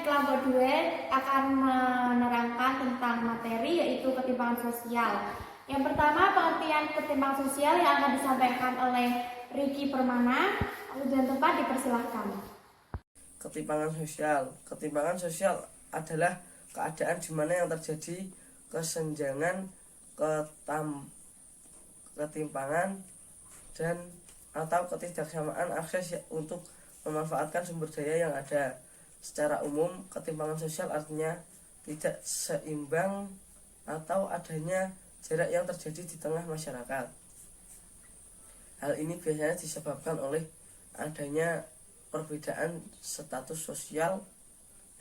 kelompok 2 akan menerangkan tentang materi yaitu ketimpangan sosial. Yang pertama, pengertian ketimpangan sosial yang akan disampaikan oleh Ricky Permana. Waktu dan tempat dipersilahkan. Ketimpangan sosial adalah keadaan di mana yang terjadi kesenjangan, ketimpangan dan atau ketidaksamaan akses untuk memanfaatkan sumber daya yang ada. Secara umum, ketimpangan sosial artinya tidak seimbang atau adanya jarak yang terjadi di tengah masyarakat. Hal ini biasanya disebabkan oleh adanya perbedaan status sosial,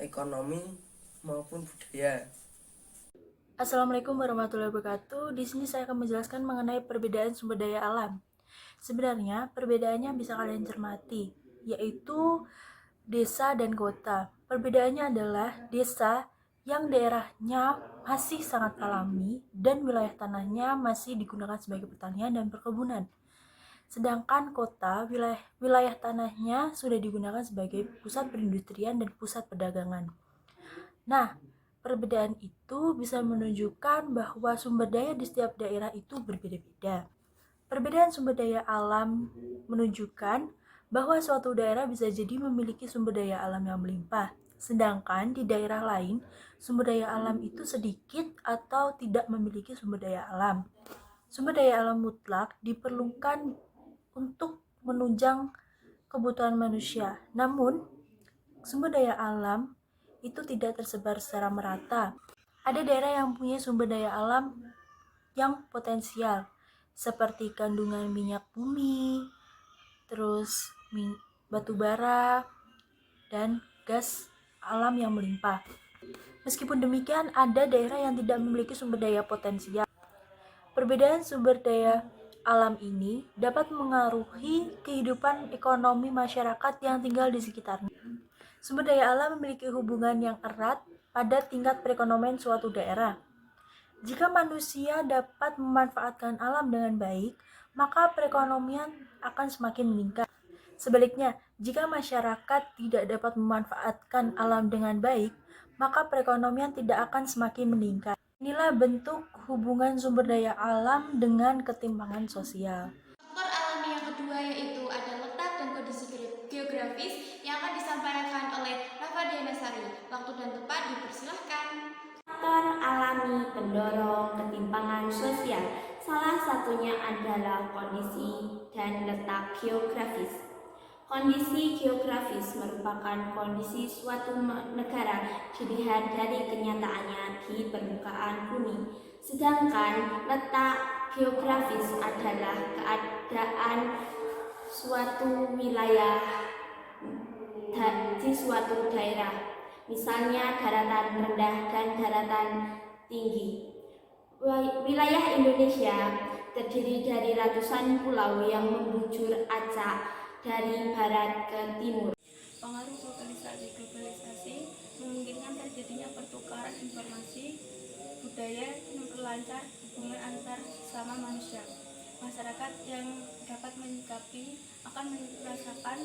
ekonomi, maupun budaya. Assalamualaikum warahmatullahi wabarakatuh. Di sini saya akan menjelaskan mengenai perbedaan sumber daya alam. Sebenarnya perbedaannya bisa kalian cermati, yaitu desa dan kota. Perbedaannya adalah desa yang daerahnya masih sangat alami dan wilayah tanahnya masih digunakan sebagai pertanian dan perkebunan. Sedangkan kota, wilayah tanahnya sudah digunakan sebagai pusat perindustrian dan pusat perdagangan. Nah, perbedaan itu bisa menunjukkan bahwa sumber daya di setiap daerah itu berbeda-beda. Perbedaan sumber daya alam menunjukkan bahwa suatu daerah bisa jadi memiliki sumber daya alam yang melimpah, sedangkan di daerah lain sumber daya alam itu sedikit atau tidak memiliki sumber daya alam. Sumber daya alam mutlak diperlukan untuk menunjang kebutuhan manusia. Namun, sumber daya alam itu tidak tersebar secara merata. Ada daerah yang punya sumber daya alam yang potensial, seperti kandungan minyak bumi, terus batu bara, dan gas alam yang melimpah. Meskipun demikian, ada daerah yang tidak memiliki sumber daya potensial. Perbedaan sumber daya alam ini dapat mengaruhi kehidupan ekonomi masyarakat yang tinggal di sekitarnya. Sumber daya alam memiliki hubungan yang erat pada tingkat perekonomian suatu daerah. Jika manusia dapat memanfaatkan alam dengan baik, maka perekonomian akan semakin meningkat. Sebaliknya, jika masyarakat tidak dapat memanfaatkan alam dengan baik, maka perekonomian tidak akan semakin meningkat. Inilah bentuk hubungan sumber daya alam dengan ketimpangan sosial. Faktor alami yang kedua yaitu ada letak dan kondisi geografis yang akan disampaikan oleh Rafa Dianasari. Waktu dan tempat dipersilahkan. Faktor alami pendorong ketimpangan sosial, salah satunya adalah kondisi dan letak geografis. Kondisi geografis merupakan kondisi suatu negara dilihat dari kenyataannya di permukaan bumi. Sedangkan letak geografis adalah keadaan suatu wilayah di suatu daerah, misalnya daratan rendah dan daratan tinggi. Wilayah Indonesia terdiri dari ratusan pulau yang membujur acak dari barat ke timur. Pengaruh globalisasi memungkinkan terjadinya pertukaran informasi, budaya, dan memperlancar hubungan antar sesama manusia. Masyarakat yang dapat menyikapi akan merasakan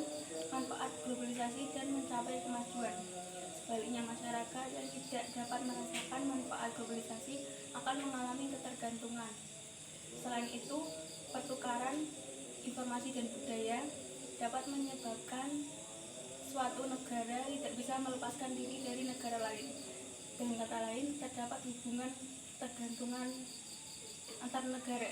manfaat globalisasi dan mencapai kemajuan. Sebaliknya, masyarakat yang tidak dapat merasakan manfaat globalisasi akan mengalami ketergantungan. Selain itu, pertukaran informasi dan budaya dapat menyebabkan suatu negara tidak bisa melepaskan diri dari negara lain. Dengan kata lain, terdapat hubungan ketergantungan antar negara.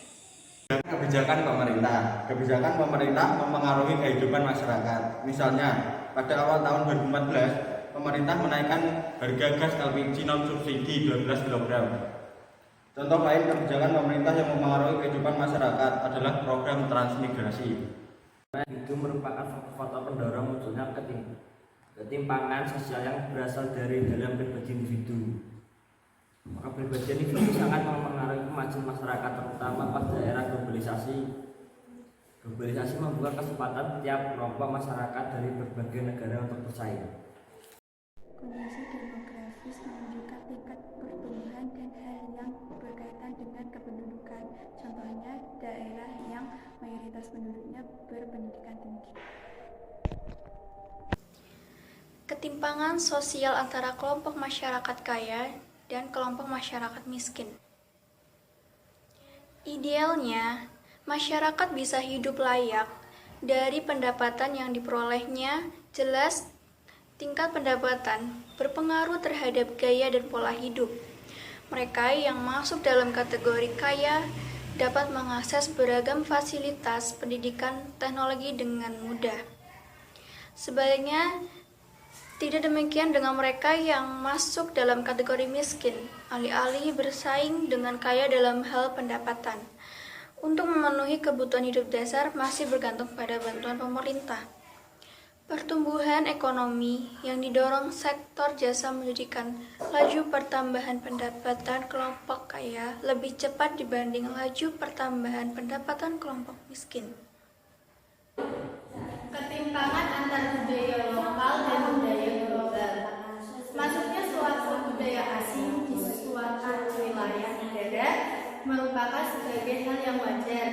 Kebijakan pemerintah mempengaruhi kehidupan masyarakat. Misalnya, pada awal tahun 2014, pemerintah menaikkan harga gas LPG non subsidi 12 kg. Contoh lain kebijakan pemerintah yang mempengaruhi kehidupan masyarakat adalah program transmigrasi. Itu merupakan faktor pendorong munculnya ketimpangan sosial yang berasal dari dalam pribadi individu. Maka pribadi individu sangat mempengaruhi kemajuan masyarakat, terutama pada era globalisasi. Globalisasi membuka kesempatan tiap kelompok masyarakat dari berbagai negara untuk bersaing. Kondisi demografis menunjukkan tingkat pertumbuhan dan hal yang berkaitan dengan kependudukan. Contohnya daerah yang mayoritas penduduknya berpendidikan tinggi. ketimpangan sosial antara kelompok masyarakat kaya dan kelompok masyarakat miskin. Idealnya, masyarakat bisa hidup layak dari pendapatan yang diperolehnya. Jelas, tingkat pendapatan berpengaruh terhadap gaya dan pola hidup. Mereka yang masuk dalam kategori kaya dapat mengakses beragam fasilitas pendidikan teknologi dengan mudah. Sebaliknya, tidak demikian dengan mereka yang masuk dalam kategori miskin, alih-alih bersaing dengan kaya dalam hal pendapatan. Untuk memenuhi kebutuhan hidup dasar masih bergantung pada bantuan pemerintah. Pertumbuhan ekonomi yang didorong sektor jasa menjadikan laju pertambahan pendapatan kelompok kaya lebih cepat dibanding laju pertambahan pendapatan kelompok miskin. Ketimpangan antara budaya lokal dan budaya global. Masuknya suatu budaya asing di suatu wilayah negara merupakan sebagai hal yang wajar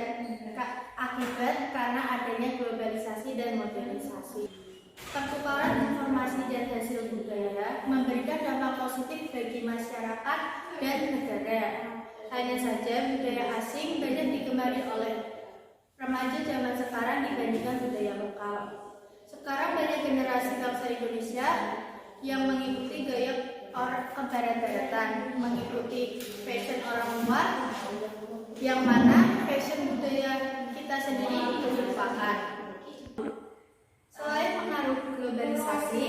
akibat karena adanya globalisasi dan modernisasi. Pertukaran informasi dan hasil budaya memberikan dampak positif bagi masyarakat dan negara. Hanya saja budaya asing banyak digemari oleh remaja zaman sekarang dibandingkan budaya lokal. Sekarang banyak generasi bangsa Indonesia yang mengikuti gaya orang kebarat-baratan, mengikuti fashion orang luar, yang mana fashion budaya kita sendiri dilupakan. Selain pengaruh globalisasi,